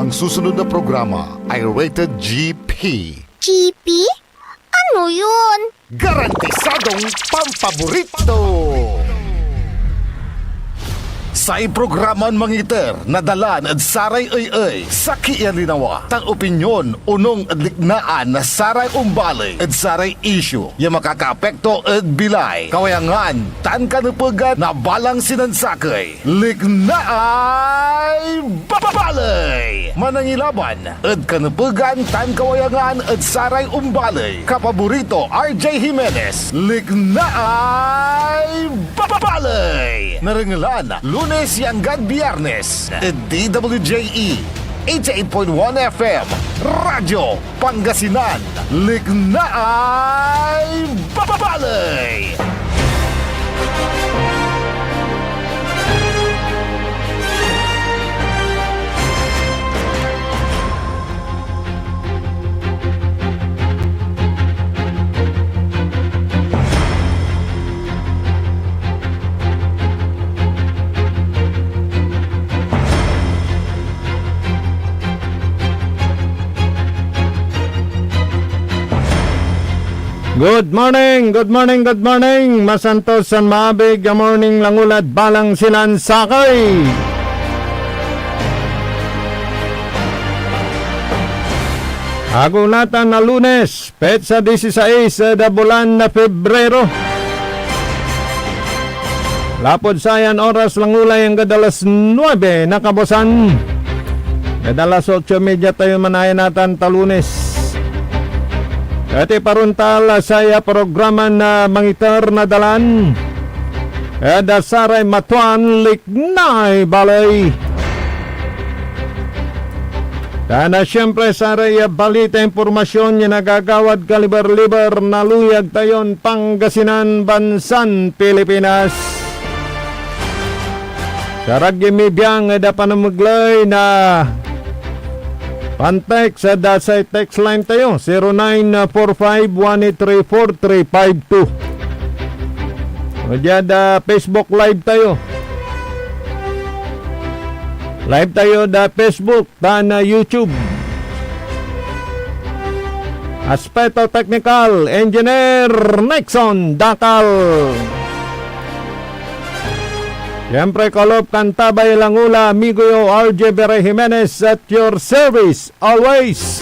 Ang susunod na programa ay rated GP. GP? Ano yun? Garantisadong pampaborito! Sa programa mangiter, nadalan at saray ay sa kialinawa. Tan opinyon, unong adliknaan na saray umbalay at saray issue. Yung makakaapekto at bilay. Kawayangan, tan kanupugan na balang sinansakay. Liknaay babalay! Manangilaban, at kanupugan tan kawayangan at saray umbalay. Kapaborito, RJ Jimenez. Liknaay babalay! Narangalan, Lunes hanggang Biyernes, DWJE 88.1 FM, Radyo Pangasinan, Liknaay Babalay! Good morning, good morning, good morning. Masantos San Maabig, good morning Langulad, Balang Sinansakay. Agulatan na Lunes, petsa 16 na bulan na Pebrero. Lapod sayan oras langulay ang kadalas 9 na kabosan. Kadalas 8:30 tayo manayan natin talunes. Iti paruntal saya programa na mangitar na dalan. Eda saray matuan liknay balay. Kana siyempre saray balita impormasyon niya nagagawad kaliber-liber na luyag tayon Pangasinan, Bansan, Pilipinas. Sarag gimibiyang eda panamuglay na Pantek sa dasay text line tayo 0945-183-4352. Magyada Facebook live tayo. Live tayo da Facebook da na YouTube. Aspeto Technical Engineer Nixon Dakal. Siyempre, Kolob Cantabay Langula, amigo yo, RJ Bere Jimenez at your service, always.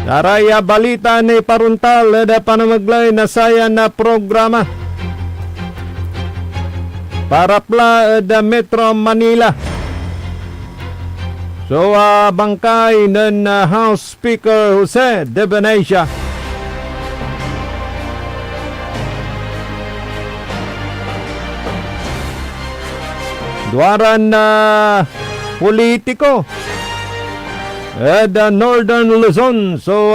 Daraya balita ni Paruntal, ada panamaglay na saya na programa. Para pla da Metro Manila. So, bangkay ng House Speaker Jose De Venecia. Duaran na politiko the Northern Luzon. So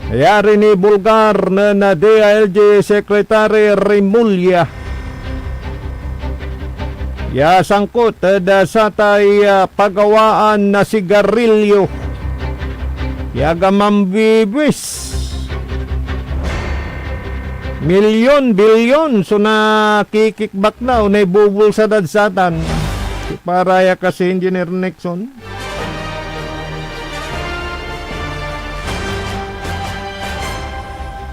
yari ni Bulgar na DILG Secretary Remulla ya sangkot da satay pagawaan na sigarilyo ya gamambibis milyon, bilyon, so nakikikback na o naibubul sa dadsatan. Para ya kasi Engineer Nixon.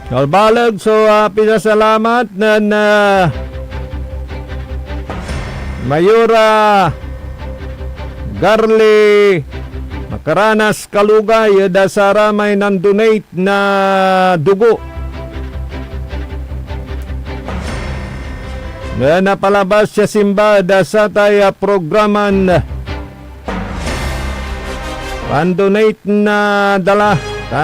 Kalbalag, so pinasalamat na Mayura Garly Makaranas Kalugay dasara may nandonate na dugo. Na napalabas siya simba da sa tayo programan pandonate na dala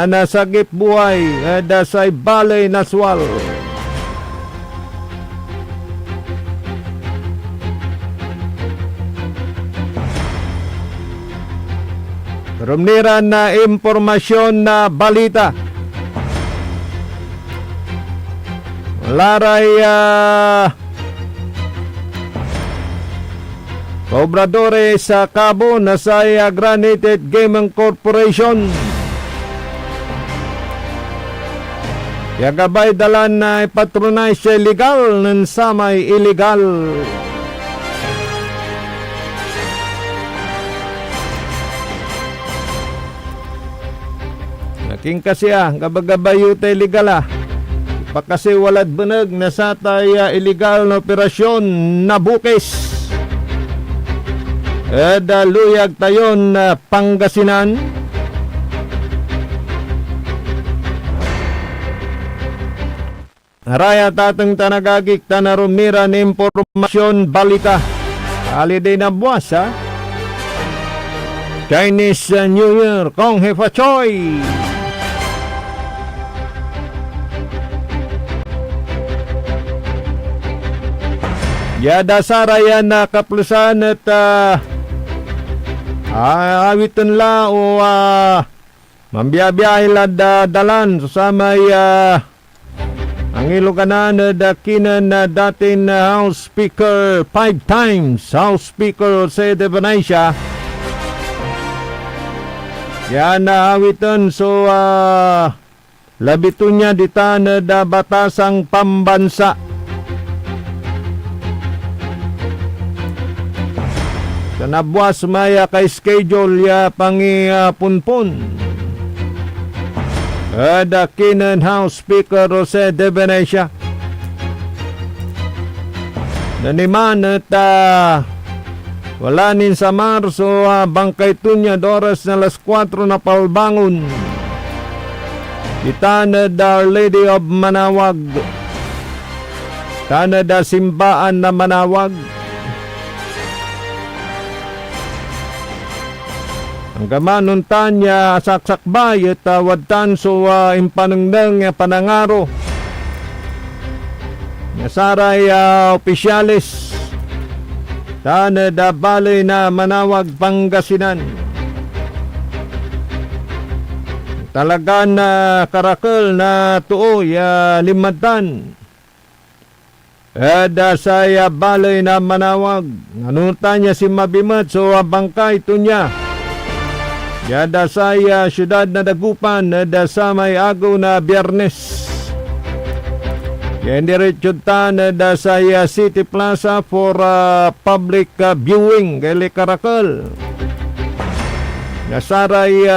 na sagip buhay da sa balay naswal. Rumniran na impormasyon na balita. Laray Obradores sa Cabo na sa Granite Gaming Corporation. Yagabay dalan na ipatronize siya illegal ng samay illegal. Naking kasi gabagabayo tayo illegal pa kasi walad bunag na sa tayo illegal na operasyon na bukis. Luyag tayon na Pangasinan. Araya tatang tanagagik tanarumira ni impormasyon balita. Holiday na buwas Chinese New Year Kong Hefa Choi. Yada sarayan na kaplusan at awitin la o mambiyabiyahin la dalan susamay ang iluganan na dakinan na dating House Speaker 5 times House Speaker Jose de Venecia. Yan na awitin so labito niya dita na da batasang pambansa. Kanabwas maya kay schedule ya pangipunpun. Dakinan House Speaker Jose de Venecia. Naniman at wala nin sa Marso bangkay tunya doras na las 4 na palbangon. Itanad Our Lady of Manawag. Tanad simbaan na Manawag. Ang gamanon tanya saksakbay at wadtan so impanengdeng panangaro. Nasaray opisyalis tanad balay na Manawag Pangasinan. Talagan na karakol na tuoy limatan. Saya balay na Manawag. Nanutan niya si Mabimat so bangkay ito niya. Yada saya syudad na Dagupan na sa may agaw na Biyernes. Yan diretsuta na saya City Plaza for public viewing kay Karakol. Nasaray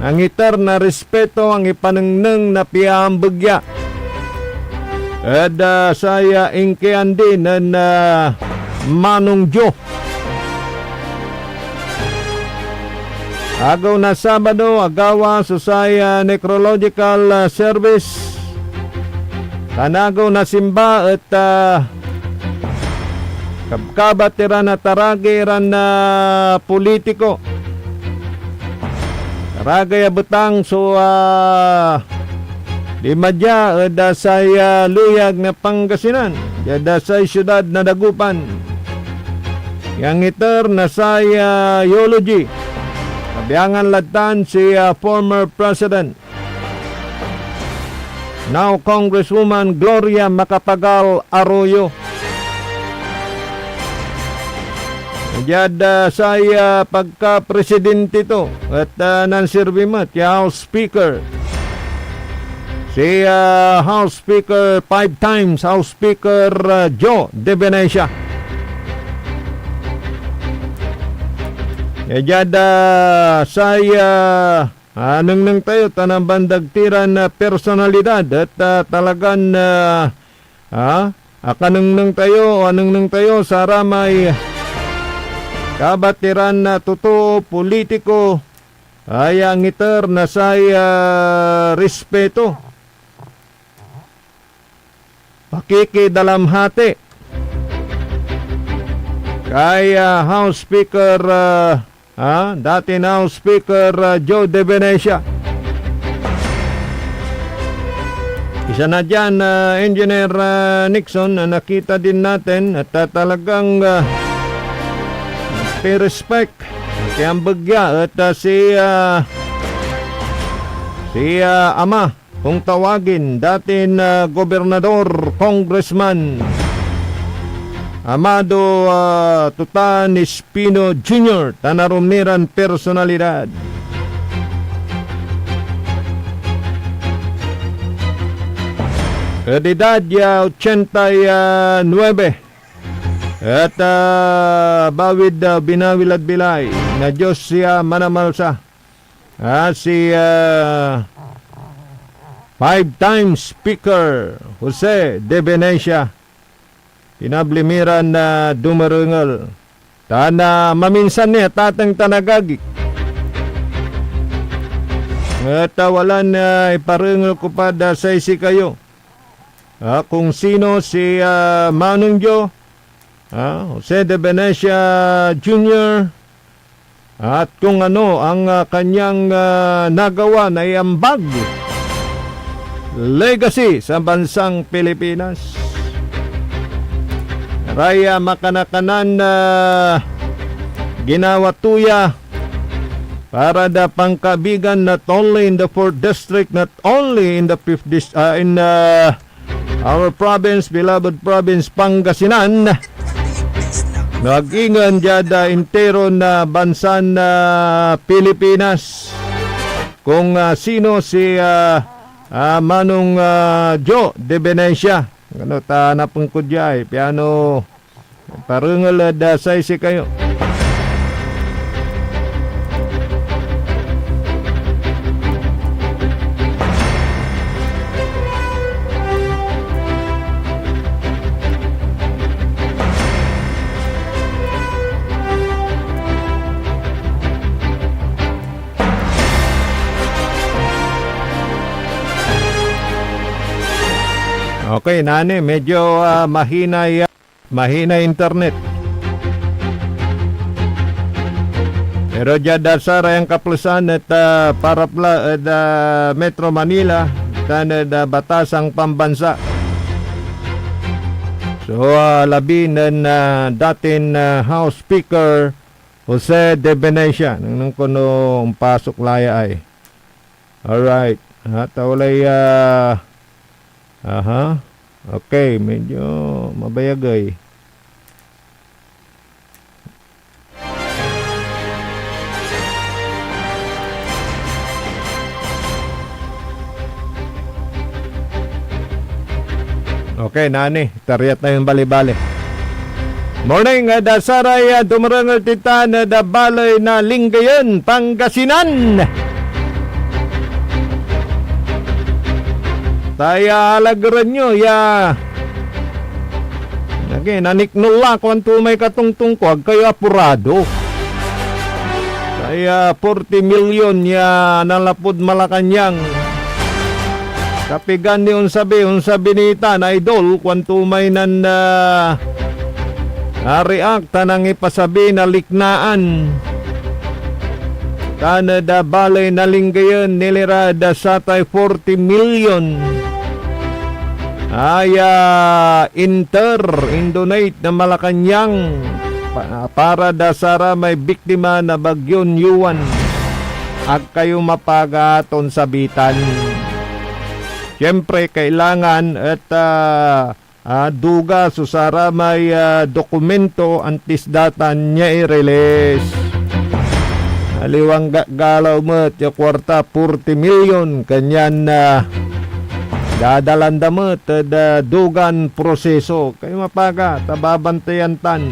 ang iter na respeto ang ipanengneng na piyambagya. Saya ingkian din na Manong Jo. Agaw na Sabado, agawa susaya necrological service. Tanagaw na simba at kabkabatiran na taragiran na politiko. Taragay butang so di madya da saya luyag na Pangasinan. Da say syudad na Dagupan. Yang iter na saya eulogy. Kabiangan latan si former President, now Congresswoman Gloria Macapagal Arroyo. Jada saya pagka-presidente to at nansirbimat si House Speaker. Si House Speaker 5 times, House Speaker Joe de Venecia. Jada saya nang tayo tanang bandagtiran na personalidad at talagan akanang tayo sa ramay kabatiran na totoo politiko ay ang iter na saya respeto pakikidalamhati kaya House Speaker dati House Speaker Joe de Venecia. Isa na dyan Engineer Nixon nakita din natin at talagang respect kaya ang bagya at si ama kung tawagin dating gobernador, congressman Amado Tutan Espino Jr. Tanarumiran personalidad. Edad ya 89. At bawid binawilad bilay na Diyos siya manamalsa. Si 5-time speaker Jose de Venecia. Pinablimiran na dumarungal. Tana maminsan niya tatang tanagagi. At wala na iparungal ko pa da sa isi kayo. Kung sino si Manong Jo, Jose de Venecia Jr. At kung ano ang kanyang nagawa na iambag legacy sa bansang Pilipinas. Raya makanakanan na ginawa tuya para da pangkabigan not only in the 4th district, not only in the 5th district, in our province, beloved province, Pangasinan. Nag-ingan jada intero na bansa na Pilipinas. Kung sino si Manong Jo de Venecia. Ano ta napungkod jay, piano parungal da say si kayo. Okay, nani, medyo mahina internet. Pero dyan dasara yung kaplusan at para Metro Manila dan batasang pambansa. So, labi ng dating House Speaker Jose de Venecia. Nang kuno pasok laya ay. Alright. Taulay okay, medyo mabayagay. Okay, nani, tariyat na yung bali-bali. Morning, dasaray, dumarangal tita na balay na Lingayen, Pangasinan. Taya alagaran nyo, ya. Lagi, naniknula kung may katungtung ko, kayo apurado. Taya 40 million ya nalapod Malacanang. Kapigan ni unsabi nita na idol, kung may nan react nang ipasabi na liknaan. Canada balay na Lingayen nilirada sa tay 40 million. Indonate na Malacanang para dasara may biktima na bagyon Yuan ag kayo mapagaton sa bitan. Siyempre kailangan at duga susara may dokumento antis data niya i-release. Aliwang galaw mo at yung kwarta 40 million kanyan dadalan damot dugan proseso kayo mapaga tababantayan tan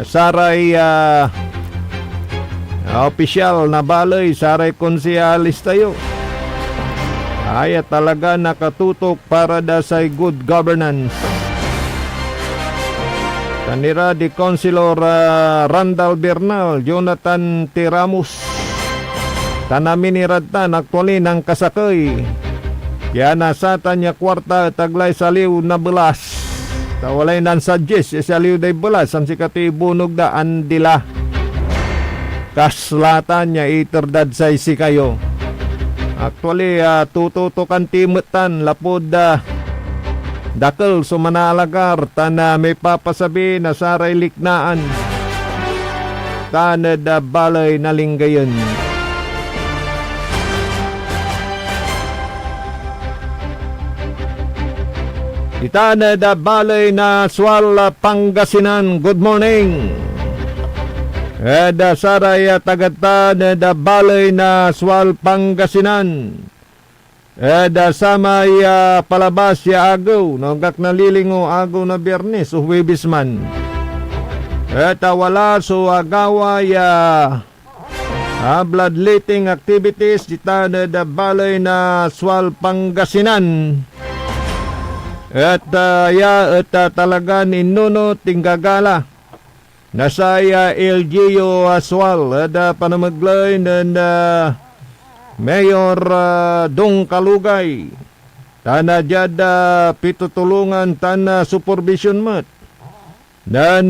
saray opisyal na balay saray konseyalis tayo ay talaga nakatutok para dasay good governance. Kanira di Councilor Randall Bernal, Jonathan T. Ramos tanamin ni Radtan actually ng kasakay. Kaya nasatan niya kwarta taglay saliw na belas. Tawalay nan suggest saliw day belas ang sikati bunog da andila. Kaslatan niya iterdad sa isi kayo. Actually tututukan timutan lapod dakal sumanalagar tana may papasabi na saray liknaan. Tanad balay na Lingayen. Itana da balay na Sual, Pangasinan. Good morning. Saray tagata da balay na Sual, Pangasinan. Da sa may palabas ya agaw, nagak nalilingo agaw na Biyernes o Huwebes man. Wala so agawa ya bloodletting activities dita da balay na Sual, Pangasinan. Talagan inuno tinggagala. Nasaya LGU Sual, da panamaglay na Mayor Dong Kalugay. Tana jada pitutulungan tana supervision mat. Dan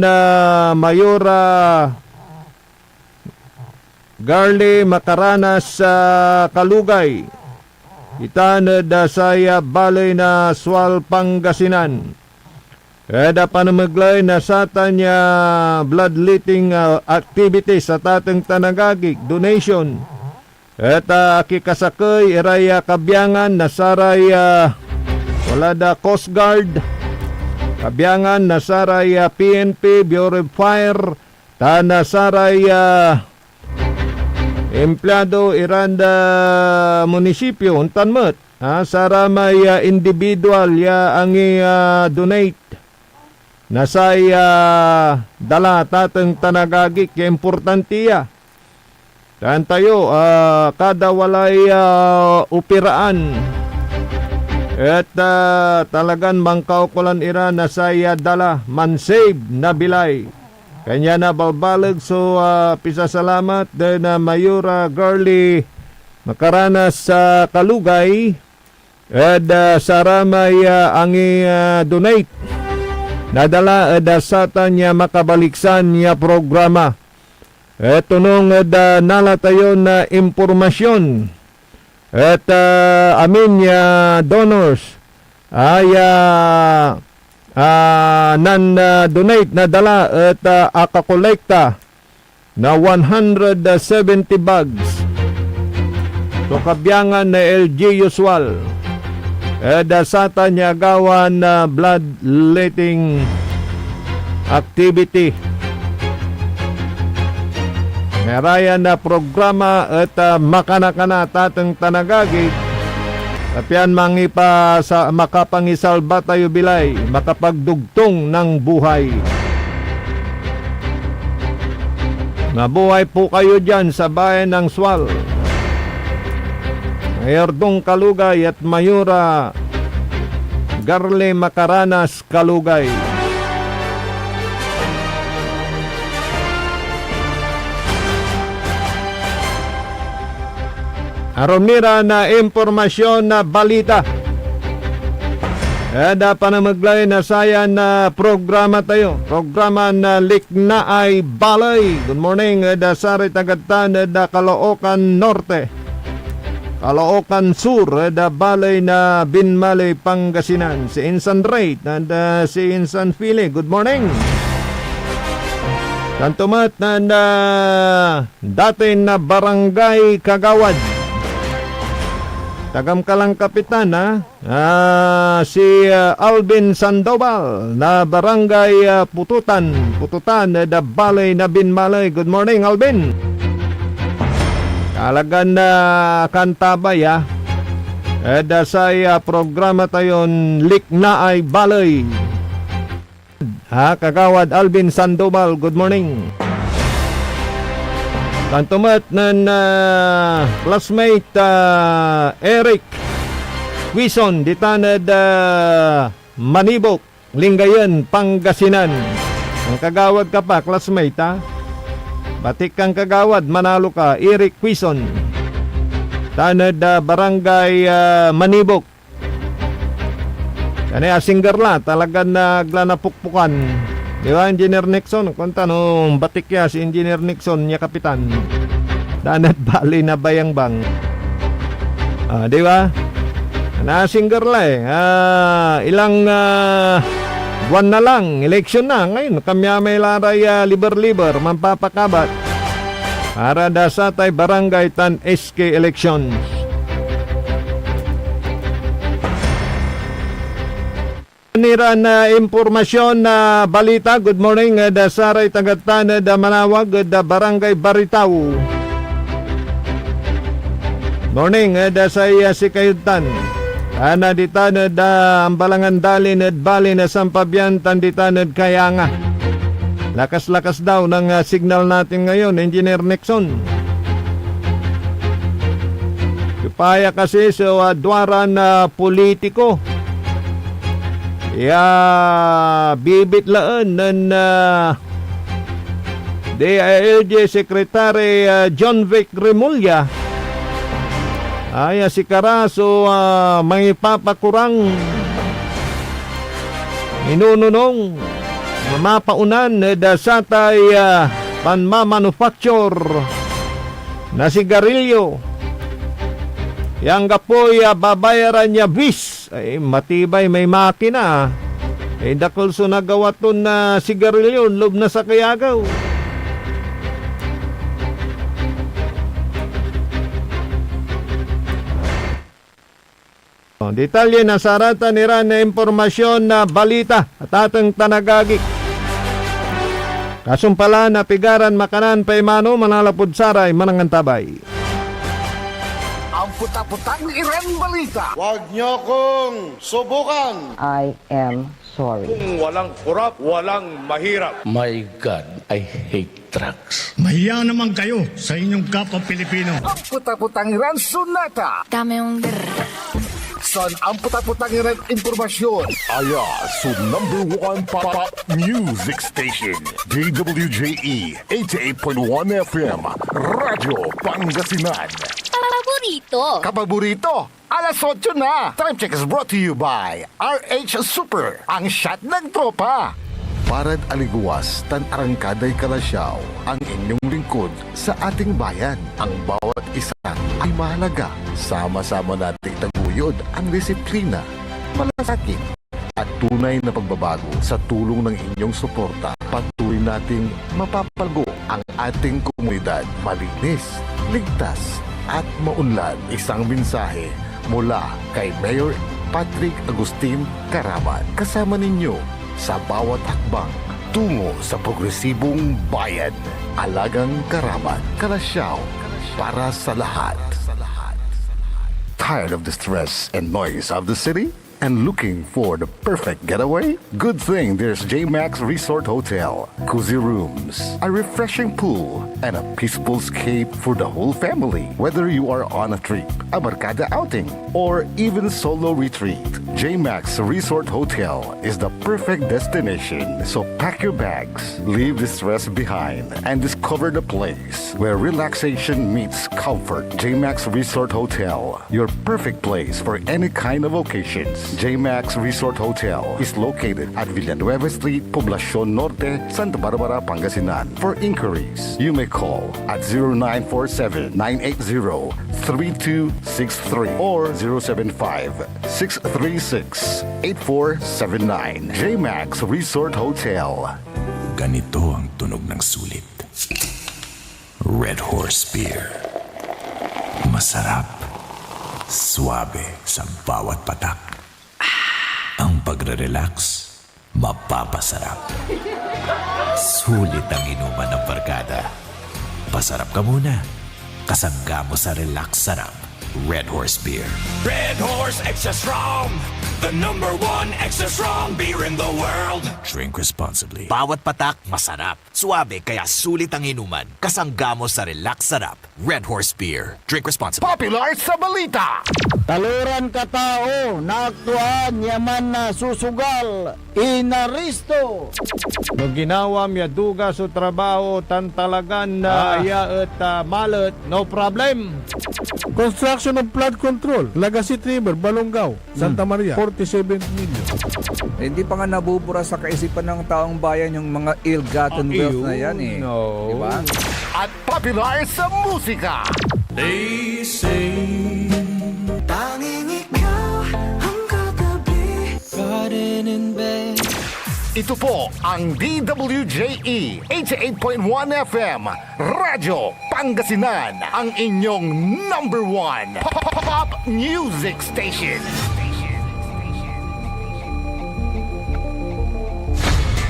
Mayora Garly Makaranas sa Kalugay. Itana da saya balay na Sual, Pangasinan. Da panamaglay na sa tanya bloodletting activities sa tatang tanagagik, donation. Kikasakay iraya kabyangan nasaray wala da Coast Guard. Kabyangan nasaray PNP, Bureau of Fire. Nasaray empleyado iranda munisipyo untanmet. Saramay individual ya angi donate. Nasaya dala tatang tanagagik ya importantiya. Dan tayo, kada walay upiraan. Talagan mangkaukulan ira na saya dala, mansave na bilay. Kanya na balbalag, so pisasalamat din na Mayura Garly Makaranas sa Kalugay. Saramay angi donate. Nadala satan niya makabaliksan niya programa. Nung nalatayon na impormasyon amin ya donors ay nan-donate na dala at akakolekta na 170 bags. So kabyangan na LG usual dasata niya gawan na bloodletting activity. Merayan na programa at makanakana tatang tanagagit. Tapian mangipa sa makapangisalba tayo bilay, makapagdugtong ng buhay. Mabuhay po kayo dyan sa bayan ng Sual. Mayor Dong Kalugay at Mayura Garly Makaranas Kalugay. Aromira na impormasyon na balita. Dapat na maglay na saya na programa tayo. Programa na Likna ay Balay. Good morning, Dasari Tagatan, da Caloocan Norte. Caloocan Sur, da Balay na Binmalay, Pangasinan. Si Insan Ray, si Insan Fili. Good morning. Tantumat na dati na Barangay Kagawad. Tagam ka lang kapitan si Alvin Sandoval na Barangay Pututan na Balay na Binmalay. Good morning, Alvin. Kalagan na kantabay dasay programa tayon Likna ay Balay. Kagawad Alvin Sandoval, good morning. Kantumat ng classmate Eric Quison, ditanad Manibok, Lingayen, Pangasinan. Ang kagawad ka pa, classmate Batik kang kagawad, manalo ka, Eric Quison. Tanad Barangay Manibok. Kaya singgerla, talagang naglanapukpukan. Di ba, Engineer Nixon? Kung tanong, batik ya si Engineer Nixon, niya kapitan. Danat bali na bayang bang. Di ba? Nasinggerla ilang buwan na lang, election na. Ngayon, kami may laray liber-liber, mampapakabat. Para dasatay barangay tan SK elections. Nira na impormasyon na balita. Good morning, Dasaray Tagatan, da Manawag, da Barangay Baritaw. Morning, dasay si Kayutan. Ana di tanod ang balangan dalin at bali na sampabyan di tanod kaya nga. Lakas-lakas daw ng signal natin ngayon, Engineer Nixon. Kipaya kasi sa dwaran na politiko. Bibitlaan ng DILG Secretary John Vic Remulla. Si Carazo may papakurang inununong mapaunan dasatay panmamanufacture na sigarilyo. Yang gapoy babayaran niya bis. Matibay may makina. Dakol so nagawa to na sigarilyo loob na sa kayagaw. Detalye na sarata nira na impormasyon na balita at atang tanagagik. Kasumpala na pigaran makanan paimano manalapod saray manangantabay. Ang puta-putang iren balita. Huwag niyo kong subukan. I am sorry. Kung walang kurap, walang mahirap. My God, I hate drugs. Mahiya naman kayo sa inyong kapwa Pilipino. Ang puta-putang iren sunata. Dame yung Son ang puta-putang iren impormasyon. Aya, so #1 pop music station. DWJE 88.1 FM. Radyo Pangasinan. paborito. Kapaborito, alas 8 na. Time check is brought to you by RH Super, ang shot ng tropa. Parad aliguas, tan arangkaday kalasyaw, ang inyong lingkod sa ating bayan. Ang bawat isa ay mahalaga. Sama-sama nating taguyod ang disiplina, malasakit, at tunay na pagbabago sa tulong ng inyong suporta. Patuloy nating mapapalgo ang ating komunidad. Malinis, ligtas, at maunlad. Isang mensahe mula kay Mayor Patrick Agustin Caraman. Kasama ninyo sa bawat hakbang tungo sa progresibong bayan. Alagang Caraman, Kalasyaw, para sa lahat. Tired of the stress and noise of the city? And looking for the perfect getaway? Good thing there's J-Max Resort Hotel. Cozy rooms, a refreshing pool, and a peaceful escape for the whole family. Whether you are on a trip, a barkada outing, or even solo retreat, J-Max Resort Hotel is the perfect destination. So pack your bags, leave the stress behind, and discover the place where relaxation meets comfort. J-Max Resort Hotel, your perfect place for any kind of occasions. J-Max Resort Hotel is located at Villanueva Street, Poblacion Norte, Santa Barbara, Pangasinan. For inquiries, you may call at 0947-980-3263 or 075-636-8479. J-Max Resort Hotel. Ganito ang tunog ng sulit. Red Horse Beer. Masarap. Suabe sa bawat patak. Ang pagre-relax, mapapasarap. Sulit ang inuman ng barkada. Pasarap ka muna. Kasangga mo sa relax sarap. Red Horse Beer. Red Horse Extra Strong, the #1 extra strong beer in the world. Drink responsibly. Bawat patak, masarap. Suabe, kaya sulit ang inuman. Kasangga mo sa relax sarap. Red Horse Beer. Drink responsibly. Popular sa balita. Taluran ka tao, naaktuan yaman na susugal, inaristo. No ginawa miya duga sa trabaho tan talagan na iya at malat, no problem. Construction of flood control, Lagasit River, Balongaw, Santa Maria, 47 million. Hindi pa nga nabubura sa kaisipan ng taong bayan yung mga ill-gotten wealth na yan eh. No. Diba? At popular sa musika. They say Ito po ang DWJE 88.1 FM Radyo Pangasinan, ang inyong #1 pop music station.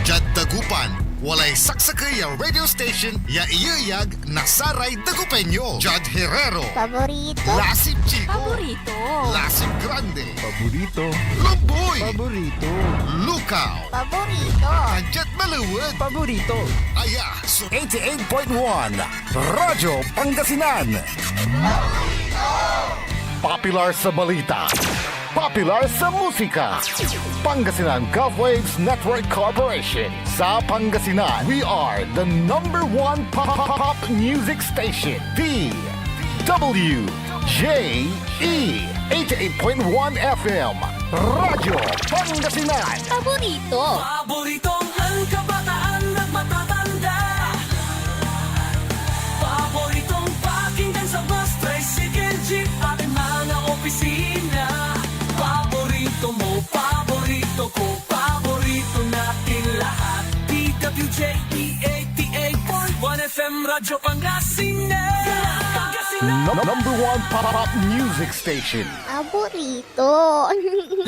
Jad Dagupan walay saksakay ang radio station ya iyayag na saray dagupenyo. Judd Herrero, Paborito. Lasip Chico, Paborito. Lasip Grande, Paborito. Lumboy, Paborito. Lukaw, Paborito. Anjet Maluwad, Paborito. Aya, so 88.1 Radyo Pangasinan. Popular sa balita, popular sa musika. Pangasinan Golfwaves Network Corporation. Sa Pangasinan, we are the number one pop music station. DWJE 88.1 FM. Radyo Pangasinan. Paborito. Paboritong ang kabataan at matatanda. Paboritong pakinggan sa bus, tricycle, jeep at mga opisina. Paborito mo, paborito ko, paborito natin lahat. DWJE 88.1 FM, Radyo Pangasinan. Number one pop music station. Paborito.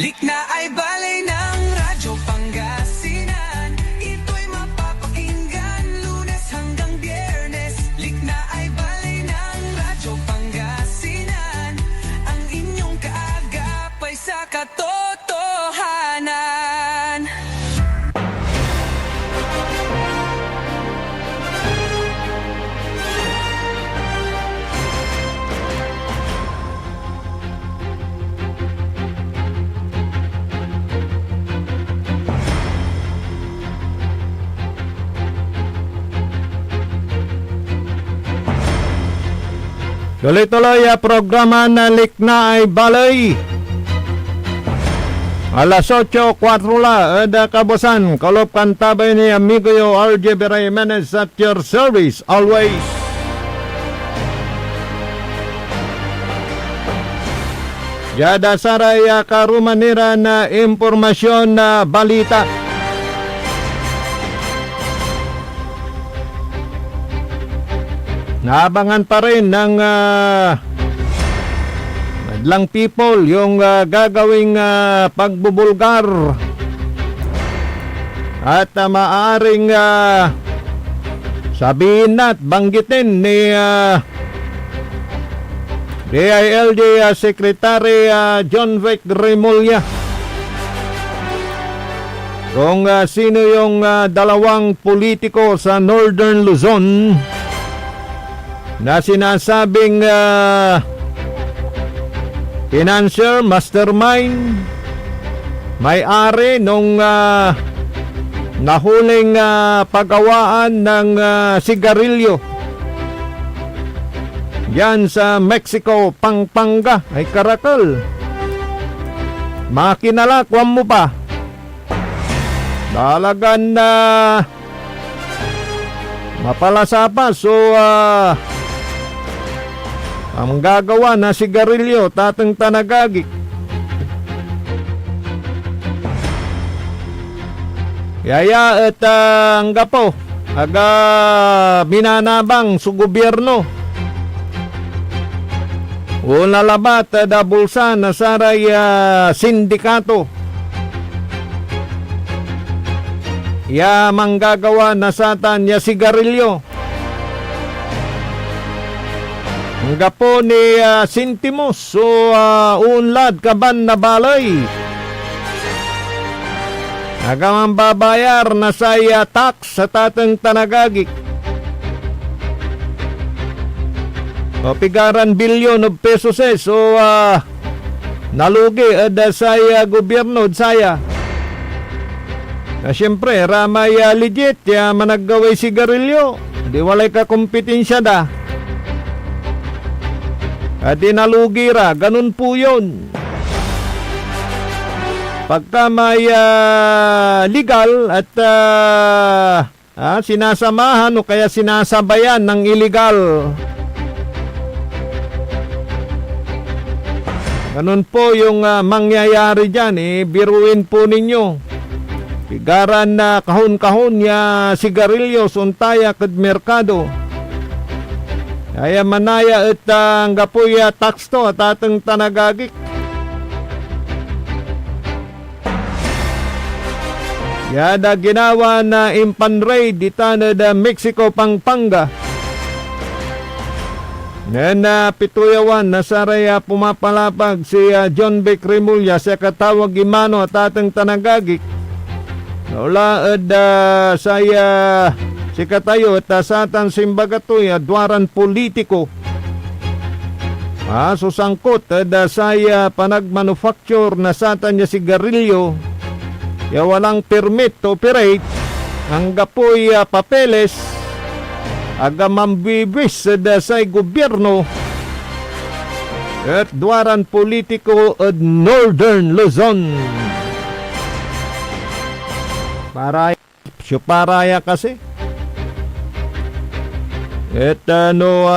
Likna ay balay ng Radyo Pangasinan. Ito'y mapapakinggan Lunes hanggang Biyernes. Likna ay balay ng Radyo Pangasinan. Ang inyong kaagapay sa katotohanan. Tuloy-tuloy programa na Likna ay Balay. Alas 8:04 ada kabosan. Kalop kantabay ni amigo yo RJ Jimenez at your service always. Jada saraya karumanira na impormasyon na balita. Naabangan pa rin ng madlang people yung gagawing pagbubulgar at maaaring sabihin na at banggitin ni DILG Secretary John Vic Remulla kung sino yung dalawang politiko sa Northern Luzon na sinasabing financier, mastermind, may-ari nung nahuling pagawaan ng sigarilyo yan sa Mexico, Pampanga ay karakal. Makinalakwam mo pa. Dalagan na mapalasa pa. So ang gagawa na sigarilyo tatang tanagagik. Yaya at ang gapo aga binanabang sa gobyerno. Una labat da bulsa na saray sindikato. Ya manggagawa na satan ya sigarilyo. Ang gapo ni Sintimos so unlad kaban na balay. Agamang babayar na saya tax sa tatang tanagagik. O pigaran bilyon of pesos so nalugi ada saya gobyerno saya. Na siyempre ramay legit ya managgaway sigarilyo. Di walay ka kompetensya da. At inalugi ra, ganun po yun. Pagka may legal at sinasamahan o kaya sinasabayan ng illegal. Ganun po yung mangyayari dyan. Biruin po ninyo. Pigaran na kahon-kahon ya sigarilyo, suntaya kad merkado. Kaya manaya at ang gapuya tax to at atang tanagagik. Yada ginawa na impanray dita na da Mexico Pampanga. Na pituyawan na saraya pumapalapag si John Vic Remulla sa katawag imano at atang tanagagik. Ulaad saya si katayo at satan simbagatoy adwaran politiko. Susangkot at saya panagmanufacture na satan niya sigarilyo. Ya walang permit to operate, ang gapoy papeles, aga mambibis sa gobyerno, at duwaran politiko at Northern Luzon. Paraya kasi. At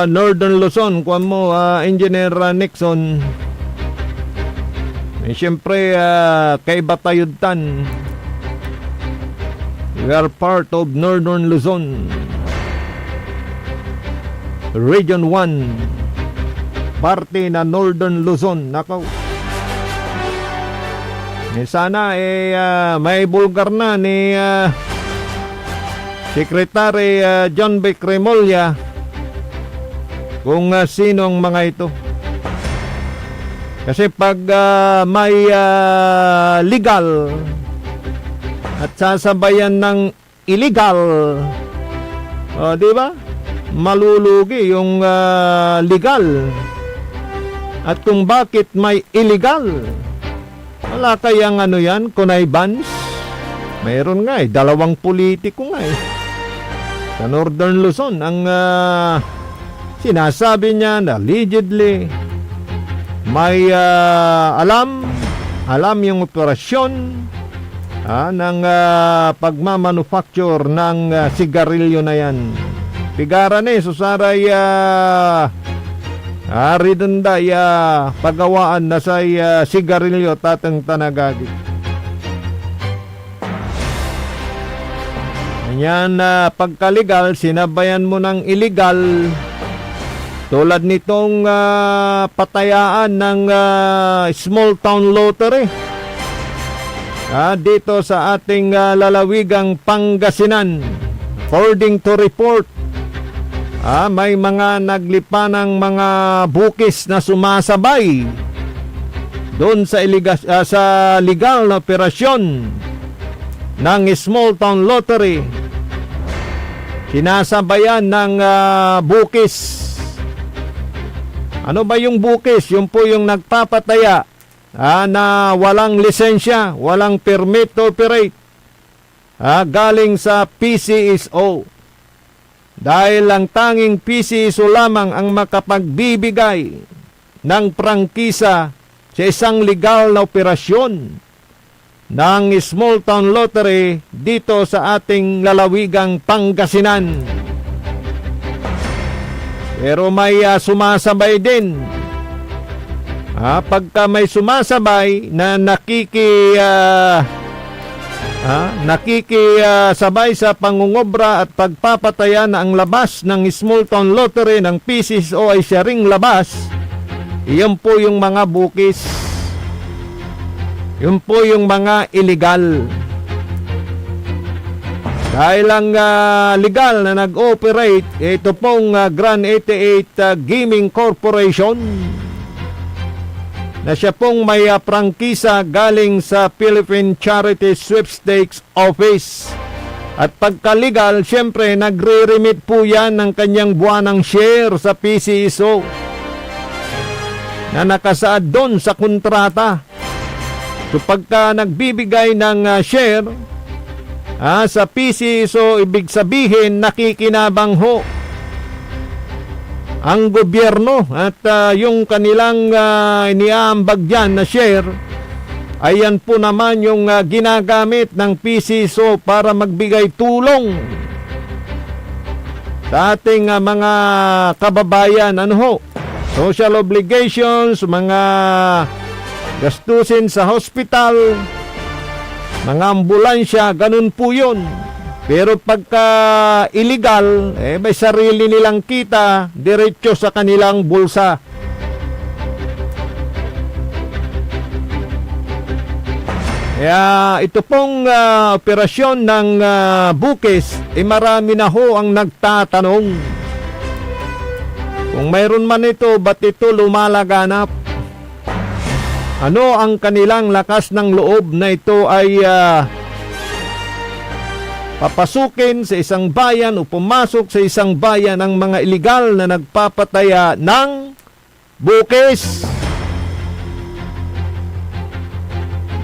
Northern Luzon, kuwan mo, Engineer Nixon, siyempre, kay Batayudan. We are part of Northern Luzon. Region 1. Parte na Northern Luzon. Nakaw. Sana may bulgar na ni Secretary John Vic Remulla kung sinong mga ito. Kasi pag may legal at sasabayan ng illegal, di ba? Malulugi yung legal. At kung bakit may illegal, wala kayang ano yan, connivance? Mayroon nga dalawang politiko nga sa Northern Luzon ang sinasabi niya na allegedly may alam yung operasyon ng pagmamanufacture ng sigarilyo na yan. Pigaran susaray ridunda pagawaan na sa sigarilyo tatang tanagagi. Yan pagkalegal, sinabayan mo ng illegal. Tulad nitong patayaan ng small town lottery dito sa ating lalawigang Pangasinan. According to report, may mga naglipa ng mga bukis na sumasabay doon sa legal na operasyon ng small town lottery. Sinasabayan ng bukis. Ano ba yung bukis? Yung po yung nagpapataya na walang lisensya, walang permit to operate, galing sa PCSO. Dahil ang tanging PCSO lamang ang makapagbibigay ng prangkisa sa isang legal na operasyon ng small town lottery dito sa ating lalawigang Pangasinan. Pero may sumasabay din. Pagka may sumasabay na nakikisabay sa pangungobra at pagpapataya na ang labas ng small town lottery ng PCSO ay siya ring labas, iyon po yung mga bukis. Yun po yung mga illegal. Dahil ang legal na nag-operate, ito pong Grand 88 Gaming Corporation na siya pong may prangkisa galing sa Philippine Charity Sweepstakes Office. At pagka-legal, siyempre nagre-remit po yan ng kanyang buwanang share sa PCSO na nakasaad doon sa kontrata. So pagka nagbibigay ng share sa PCSO, ibig sabihin nakikinabang ho ang gobyerno at yung kanilang iniaambag dyan na share, ayan po naman yung ginagamit ng PCSO para magbigay tulong sa ating mga kababayan. Ano ho? Social obligations, mga gastusin sa hospital, mga ambulansya, ganun po yun. Pero pagka illegal, may sarili nilang kita, diretso sa kanilang bulsa. Kaya ito pong operasyon ng bukis, marami na ho ang nagtatanong. Kung mayroon man ito, ba't ito lumalaganap? Ano ang kanilang lakas ng loob na ito ay papasukin sa isang bayan o pumasok sa isang bayan ang mga iligal na nagpapataya ng bukis?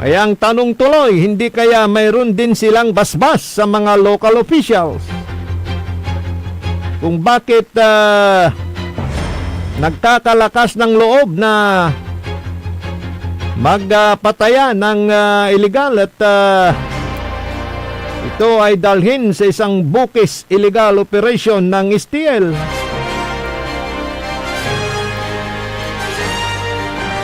Ay ang tanong tuloy, hindi kaya mayroon din silang basbas sa mga local officials? Kung bakit nagkakalakas ng loob na magpataya ng illegal at ito ay dalhin sa isang bukis illegal operation ng STL.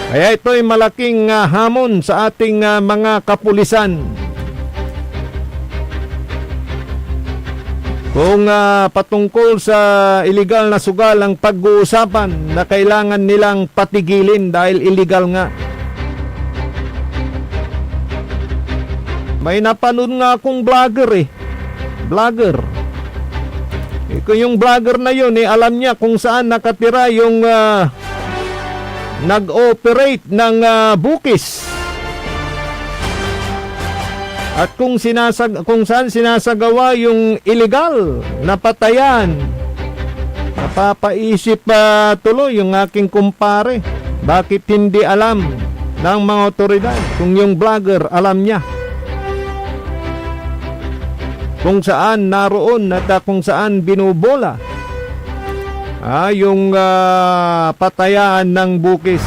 Kaya ito ay malaking hamon sa ating mga kapulisan. Kung patungkol sa illegal na sugal ang pag-uusapan na kailangan nilang patigilin dahil illegal nga. May napanood nga akong vlogger Vlogger. Kung yung vlogger na yun, alam niya kung saan nakatira yung nag-operate ng bukis. At kung saan sinasagawa yung illegal na patayan. Napapaisip tuloy yung aking kumpare. Bakit hindi alam ng mga otoridad kung yung vlogger alam niya kung saan naroon at kung saan binubola yung patayaan ng bukis.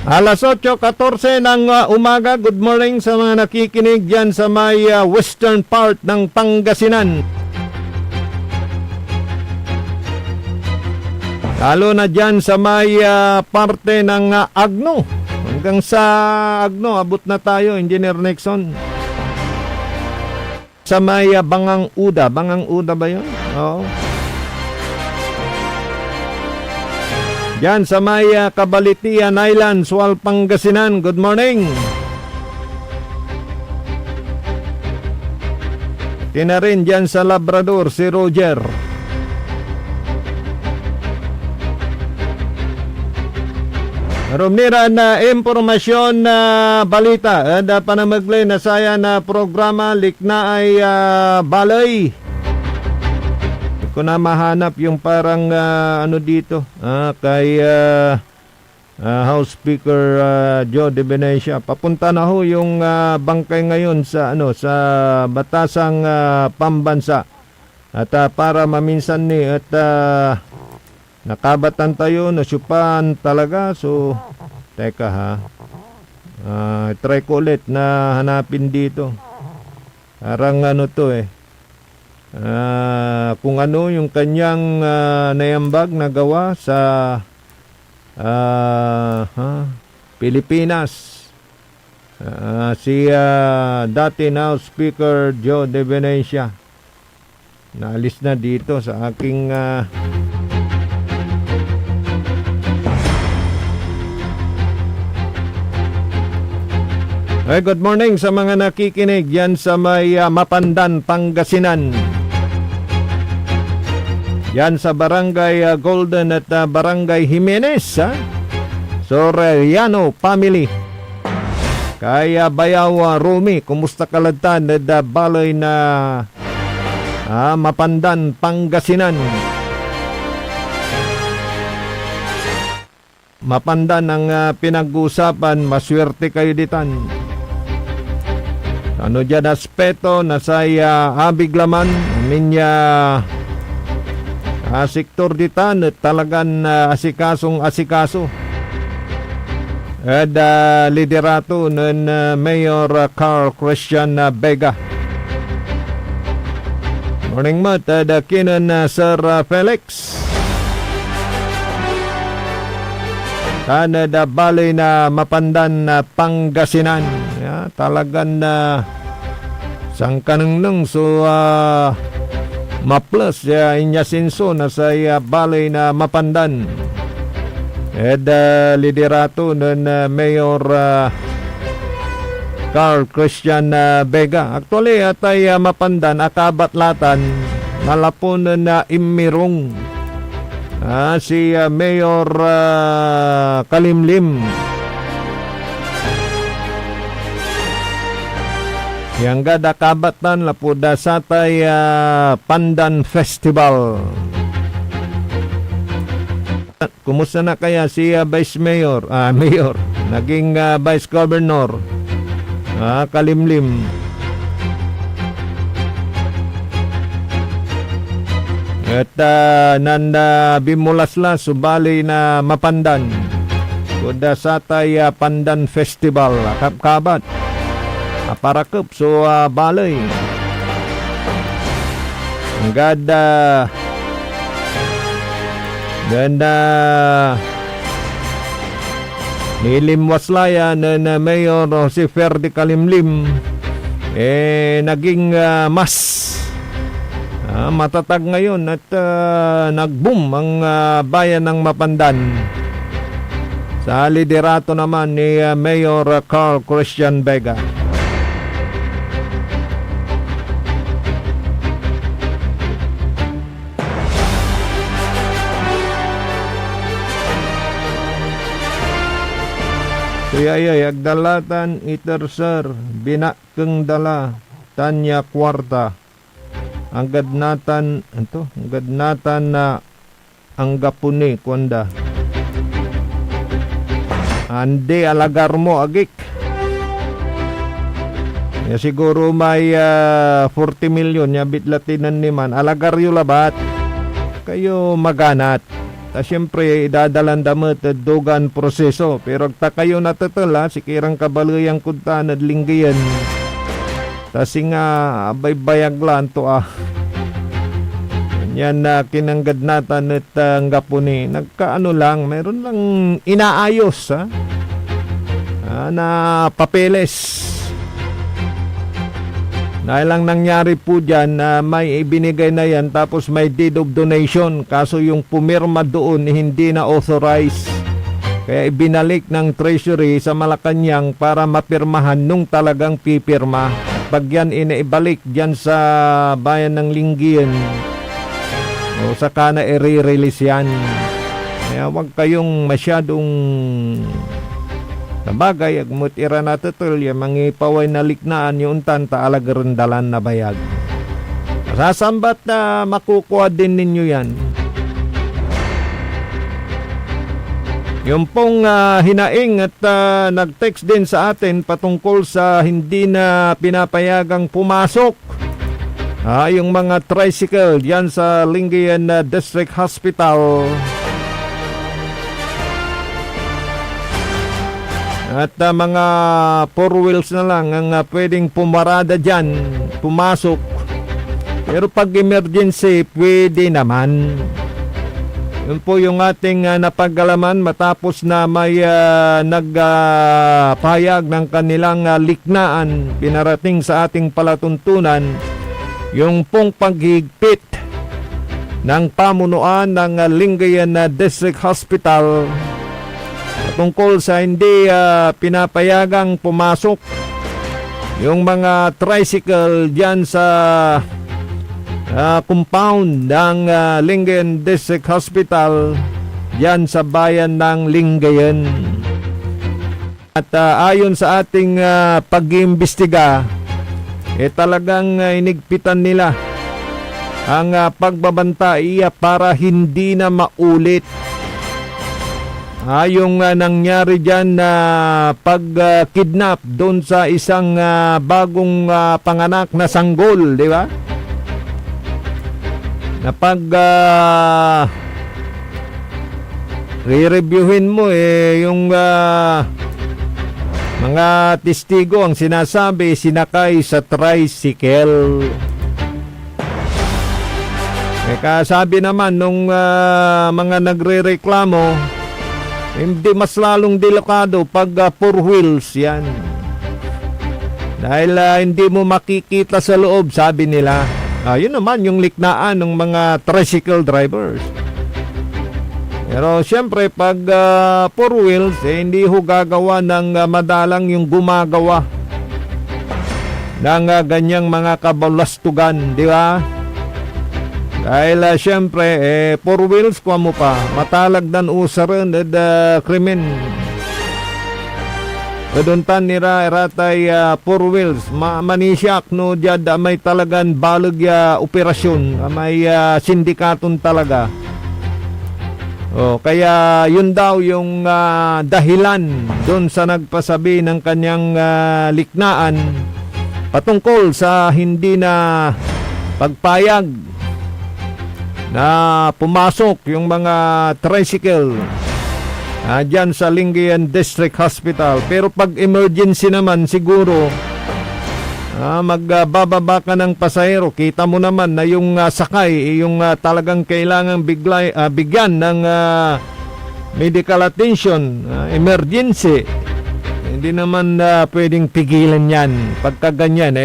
Alas 8:14 ng umaga. Good morning sa mga nakikinig dyan sa may western part ng Pangasinan. Lalo na dyan sa may parte ng Agno. Hanggang sa Agno, abot na tayo, Engineer Nixon. Sa may Bangang Uda. Bangang Uda ba yun? Oo. Dyan sa may Cabalitian Island, Sual, Pangasinan. Good morning. Tinarin dyan sa Labrador, si Roger. Rumnira na impormasyon na balita. Panamaglay na saya na programa likna ay balay. Ko na mahanap yung parang ano dito kay House Speaker Joe De Venecia. Papunta na ho yung bangkay ngayon sa sa batasang pambansa. At para maminsan ni at nakabatan tayo, nasyupan talaga. So, teka ha. Try ko ulit na hanapin dito. Parang ano to kung ano yung kanyang nayambag na gawa sa Pilipinas. Si dati House Speaker Joe De Venecia. Naalis na dito sa aking good morning sa mga nakikinig yan sa may Mapandan, Pangasinan. Yan sa Barangay Golden at Barangay Jimenez, Sorellano family. Kaya Bayaw Rumi, kumusta kaladtan at baloy na Mapandan, Pangasinan. Mapandan ang pinag-uusapan, maswerte kayo ditan. Ano dyan aspeto na saya abiglaman minya sektor ditan at talagang asikaso at liderato ng Mayor Carl Christian Vega. Morning mat at kinan Sir Felix Canada Balay na Mapandan, Pangasinan. Talagang Sang kanang so maplas inyasinso na sa balay na Mapandan. Liderato ng Mayor Carl Christian Vega. Actually, atay Mapandan, akabatlatan, nalapon na imirong si Mayor Kalimlim. Yang gada kabatan lapuda satay Pandan Festival. Kumusta na kaya si Vice Mayor, Mayor, naging Vice Governor, Kalimlim? At nanda bimulasla subali na Mapandan. Kuda satay Pandan Festival, kapkabat. Aparakop so balay. Ang gada ganda nilimwaslaya na Mayor si Ferdi Kalimlim naging mas matatag ngayon at nagboom ang bayan ng Mapandan sa liderato naman ni Mayor Carl Christian Vega. Kaya agdalatan iter sir, binakeng dala, tanya kwarta. Ang gadnatan na ang gapuni kwanda. Andi alagar mo agik. Ya siguro may 40 milyon ya bitlatinan ni man. Alagar yu labat. Kayo maganat. Siyempre, idadalan damat at dugan proseso. Pero ta kayo natatala, sikirang kabaluyang kuntan at linggiyan. Kasi nga, abay-bayag lang to Yan na kinanggad natin at gapuni. Nagkaano lang, meron lang inaayos na papeles. Dahil lang nangyari po dyan na may ibinigay na yan tapos may deed of donation. Kaso yung pumirma doon hindi na authorized. Kaya ibinalik ng treasury sa Malacanang para mapirmahan nung talagang pipirma. At pag yan inaibalik dyan sa bayan ng Lingian, o saka na i-release yan. Kaya huwag kayong masyadong sabagay, agmut ira na tutulya, mangipaway na liknaan yung tanta alagarandalan na bayag. Sasambat na makukuha din ninyo yan. Yung pong hinaing at nag-text din sa atin patungkol sa hindi na pinapayagang pumasok yung mga tricycle yan sa Lingayen District Hospital. At mga four wheels na lang ang pwedeng pumarada dyan, pumasok. Pero pag emergency, pwede naman. Yun po yung ating napagalaman matapos na may nagpahayag ng kanilang liknaan pinarating sa ating palatuntunan yung pong paghigpit ng pamunuan ng Lingayen District Hospital tungkol sa hindi pinapayagang pumasok yung mga tricycle dyan sa compound ng Lingayen District Hospital dyan sa bayan ng Lingayen. At ayon sa ating pag-iimbestiga, talagang inigpitan nila ang pagbabanta para hindi na maulit yung nangyari dyan na pag-kidnap doon sa isang bagong panganak na sanggol, di ba? Na pag re-reviewin mo yung mga testigo ang sinasabi sinakay sa tricycle. Sabi naman nung mga nagre-reklamo, hindi mas lalong delikado pag four wheels yan. Dahil hindi mo makikita sa loob, sabi nila. Yun naman yung liknaan ng mga tricycle drivers. Pero siyempre, pag four wheels, hindi ho gagawa ng madalang yung gumagawa ng ganyang mga kabalastugan, di ba? Dahil siyempre, four wheels, kuha mo pa, matalag dan usaran at krimen. Kaduntan nira eratay four wheels, manisyak no dyan may talagang balag operasyon, may sindikaton talaga. Kaya yun daw yung dahilan doon sa nagpasabi ng kanyang liknaan patungkol sa hindi na pagpayag na pumasok yung mga tricycle dyan sa Lingayen District Hospital. Pero pag emergency naman siguro magbababa ka ng pasahero, kita mo naman na yung sakay yung talagang kailangang bigyan ng medical attention, emergency. Hindi naman pwedeng pigilan yan. Pagka ganyan,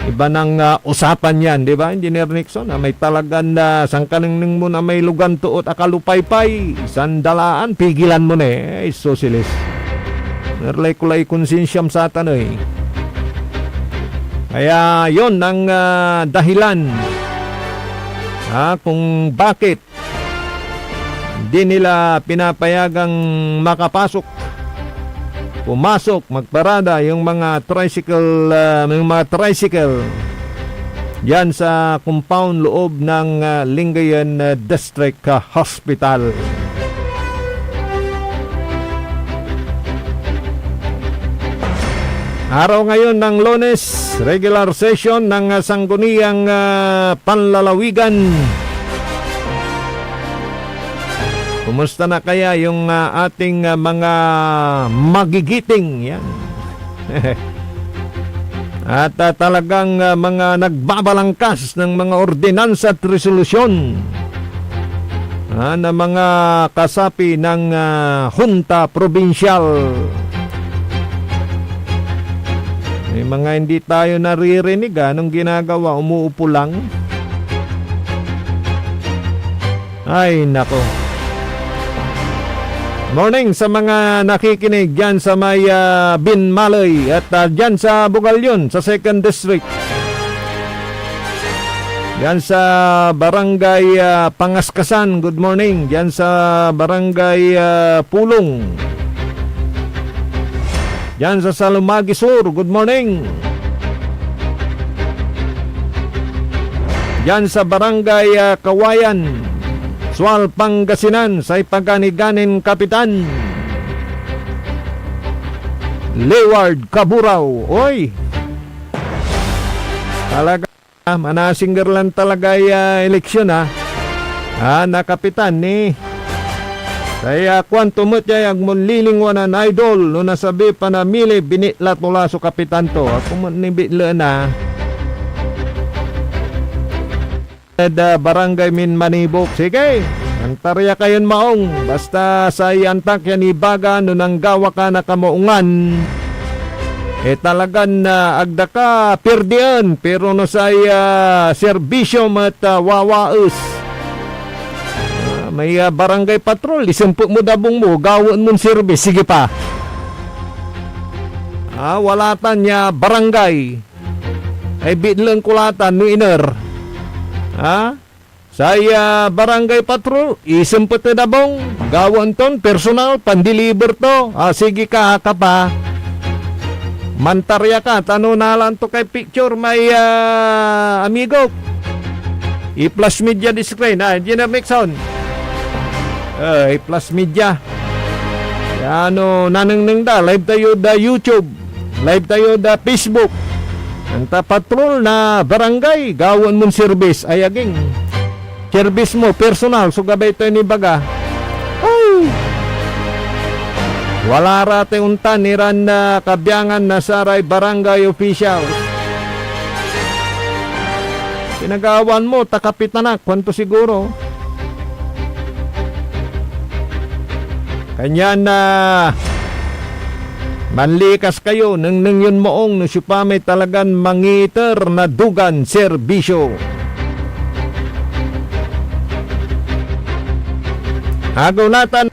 iba ng usapan yan, di ba, Engineer Nixon? May talagang sangkaningning mo na may lugan tuot akalupaypay, sandalaan, pigilan mo na ay socialist. Narlay kulay konsensyam sa tanay. Kaya yon ang dahilan kung bakit hindi nila pinapayagang pumasok, magparada yung mga tricycle yan sa compound loob ng Lingayen District Hospital. Araw ngayon ng Lunes, regular session ng Sangguniang Panlalawigan. Kumusta na kaya yung ating mga magigiting? Yan. At talagang mga nagbabalangkas ng mga ordinansa at resolusyon na mga kasapi ng Junta Provincial. May mga hindi tayo naririnig anong ginagawa, umuupo lang. Ay nako. Morning sa mga nakikinig dyan sa may Binmalay at dyan sa Bugalyon sa 2nd District. Dyan sa Barangay Pangaskasan, good morning. Dyan sa Barangay Pulong. Dyan sa Salumagi Sur, good morning. Dyan sa Barangay Kawayan, Sual, Pangasinan, sa Ipaganiganin, Kapitan. Leeward, Kaburaw. Oy! Talaga, manasingger lang talaga eleksyon na Kapitan ni. Kaya kwanto mo tiya yung mulilingwanan idol no nasabi pa na mili binitla tula so Kapitan to. Ako mo nibitla na. Barangay Min Manibok. Sige, antarya kayon maong. Basta sa iantak yan ibaga no nang gawa ka na kamuungan. Talagan agda ka perdian. Pero no sa serbisyo mat wawaus. May barangay patrol. Isumpok mo dabong mo. Gawin mong service. Sige pa. Walatan niya barangay. Ay bitlang kulatan no iner. Saya barangay patrol, isimpot na dabong, gawon ton, personal, pandeliver to. Sige ka pa. Mantarya ka, tanong na lang to kay picture, may amigo. I-plus media display na, Engineer Nixon. I-plus media. Nanang da, live tayo da YouTube, live tayo da Facebook. Anta patrol na barangay, gawon mong service, ayaging. Service mo, personal, so gabay ito ni baga. Ay! Wala rate untan, niran na kabyangan na saray barangay officials. Pinagawan mo, takapitanak, kwanto siguro. Kanya na Manlikas kayo nang yun moong no siya pa may talagan mangiter na dugan serbisyo. Agaw natan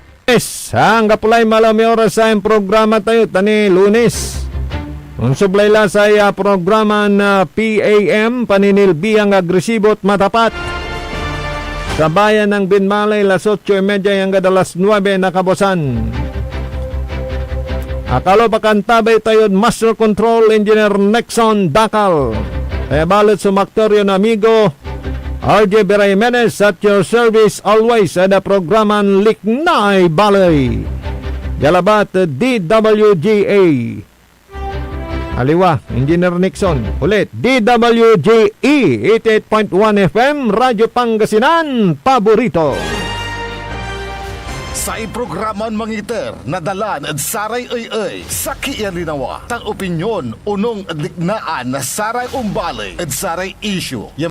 ang kapulay malami oras sa programa tayo tani Lunes. Ang sublay la sa programa na PAM paninilbihang agresibo at matapat. Sa bayan ng Binmalay, las 8:30 hanggang alas 9 na kabosan. Akalo pakantabay tayo Master Control Engineer Nexon Dakal. Kaya balot sumaktoryo na amigo RJ Beraymenes at your service always sa programan Liknay Balay. Jalabat DWGA. Aliwa, Engineer Nixon. Ulit, DWGE 88.1 FM, Radyo Pangasinan, paborito. Sa iprograman mangiter, nadalan at saray ay sa Kialinawa. Tang opinyon, unong adliknaan na saray umbali at saray issue.